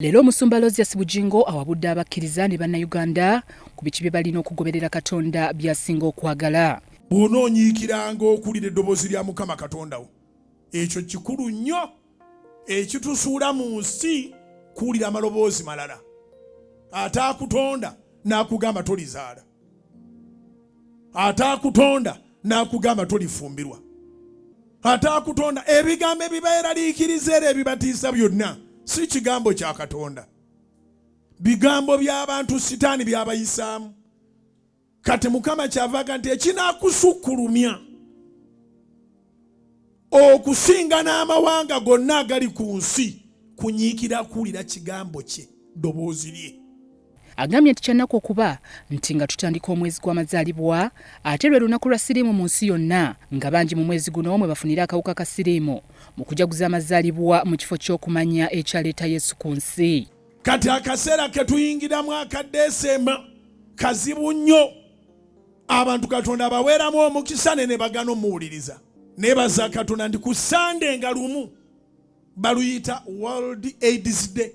Lero Omusumba Bujjingo awabudde abakkiriza ne bannayuganda ku biki bye balina okugoberera Katonda by'asinga okwagala. Bw'onoonyiikiranga okuwulira eddoboozi lya Mukama Katonda wo, ekyo kikulu nnyo ekitusuula mu nsi kuwulira amaloboozi malala. Ate akutonda n'akugamba tolizaala. Ate akutonda n'akugamba tolifumbirwa. Ate akutonda ebigambo ebibeeraliikiriza era ebibatiisa byonna si kigambo kya Katonda. Bigambo by'abantu sitaani by'abayisaamu. Kati Mukama kyavaga nti ekinaakusukkulumya okusinga n'amawanga gonna agali ku nsi kunyiikira kuwulira kigambo kye, ddoboozi lye. Agambye nti kyannaku okuba nti nga tutandika omwezi gw'amazaalibwa ate lwe lunaku lwa siriimu mu nsi yonna, nga bangi mu mwezi guno mwe bafunira akawuka ka siriimu mu kujaguza amazaalibwa mu kifo ky'okumanya ekyaleeta Yesu ku nsi. Kati akaseera ke tuyingiramu aka Desemba kazibu nnyo. Abantu Katonda baweeramu omukisa ne bagana omuwuliriza. Neebaza Katonda nti ku Sande nga lumu baluyita World AIDS Day.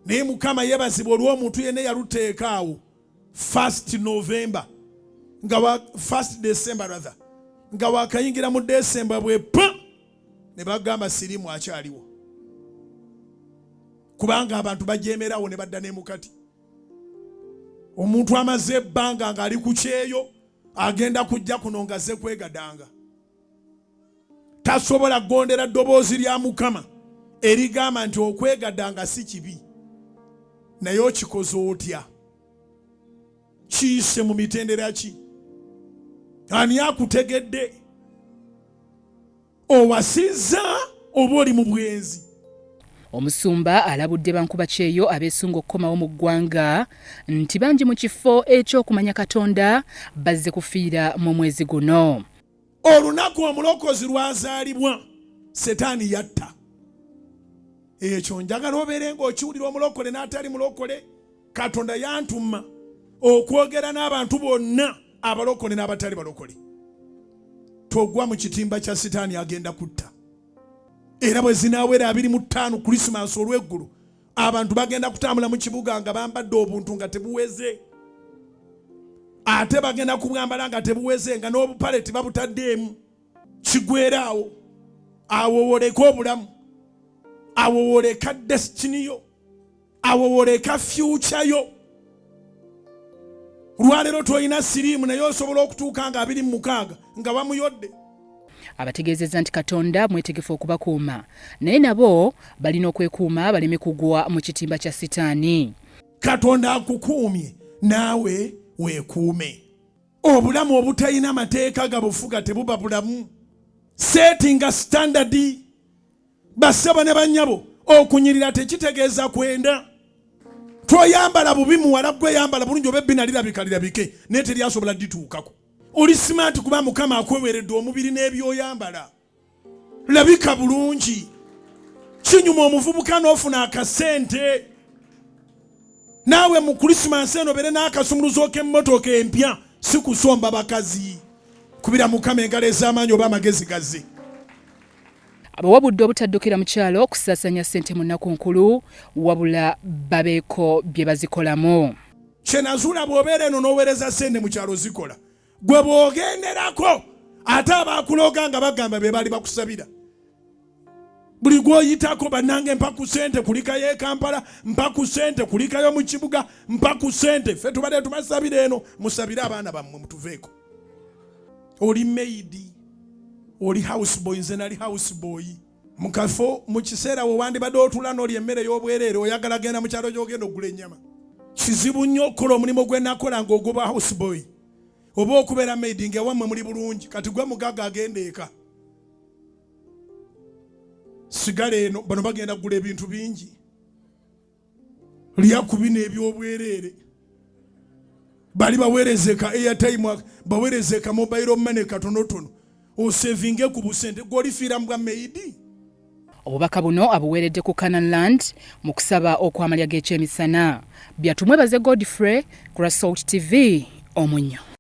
Naye Mukama yeebazibwa olw'omuntu yenna yaluteeka awo 1st November nga 1st December rather nga wakayingira mu December bwe pa ne bagamba siriimu akyaliwo, kubanga abantu bajeemerawo ne badda ne mukati. Omuntu amaze ebbanga ng'ali ku kyeyo agenda kujja kuno ng'azze kwegadanga. Tasobola kugondera ddoboozi lya Mukama erigamba nti okwegadanga si kibi. Naye okikoze otya? Kiyise mu mitendera ki? Ani akutegedde? Owasizza oba oli mu bwenzi? Omusumba alabudde bankuba kyeyo abeesunga okukomawo mu ggwanga nti bangi mu kifo eky'okumanya Katonda bazze kufiira mu mwezi guno. Olunaku omulokozi lwazaalibwa Setaani yatta. Ekyo njagala obeere ng'okiwulira omulokole n'atali mulokole. Katonda yantuma okwogera n'abantu bonna abalokole n'abatali balokole. Togwa mu kitimba kya Setaani agenda kutta. Era bwe zinaawera 25 Krisimansi olw'eggulu, abantu bagenda kutambula mu kibuga nga bambadde obuntu nga tebuweze. Ate bagenda kubwambala nga tebuweze nga n'obupale tebabutaddeemu. Kigweraawo. Awo woleka obulamu. Awo woleka destiny yo. Awo woleka future yo. Lwaleero toyina siriimu naye osobola okutuuka nga 26 nga bamuyodde. Abategeezezza nti Katonda mwetegefu okubakuuma, naye nabo balina okwekuuma baleme kugwa mu kitimba kya Setaani. Katonda akukuumye, naawe weekuume. Obulamu obutalina mateeka gabufuga tebuba bulamu. Setinga standard. Basaba ne bannyabo okunyirira tekitegeeza kwenda. Twoyambala bubi muwala gwe yambala bulungi oba ebbina lirabike naye teryasobola dituukako. Oli smart kuba Mukama akweweredde omubiri n'ebyoyambala. Labika bulungi. Kinyuma omuvubuka n'ofuna akasente. Naawe mu Krisimansi eno bere n'akasumuluzo k'emmotoka empya si kusomba bakazi. Kubira Mukama engalo ez'amaanyi oba amagezi gazze. Abawabudde obutaddukira mu kyalo okusaasanya ssente mu nnaku nkulu wabula babeeko bye bazikolamu. Kyenazuula bw'obeera eno n'oweereza ssente mu kyalo zikola. Gwe bw'ogenderako ate abaakuloga nga bagamba be baali bakusabira. Buli gw'oyitako bannange mpa ku ssente kulikayo e Kampala, mpa ku ssente kulikayo mu kibuga, mpa ku ssente. Ffe tubadde tubasabira eno musabire abaana bammwe mutuveeko. Oli maidi, oli house boy, nze nali house boy. Mukafo mu kiseera we wandibadde otula n'oli emmere y'obwereere oyagala genda mu kyalo gy'ogenda ogula ennyama. Kizibu nnyo okukola omulimu gwe nakola ng'ogoba house boy. Oba okubeera maidi ng'ewammwe muli bulungi, kati gwe mugagga agenda eka. Sigala eno bano bagenda kugula ebintu bingi. Lya ku bino eby'obwereere. Bali baweerezeka airtime, baweerezeka mobile money katonotono. Osevinge ku busente gw'olifiira mu bwa maidi. Obubaka buno abuweeredde ku Canaanland mu kusaba okwamalya g'ekyemisana. Byatumwebaze Godfrey ku Salt TV Omunyo.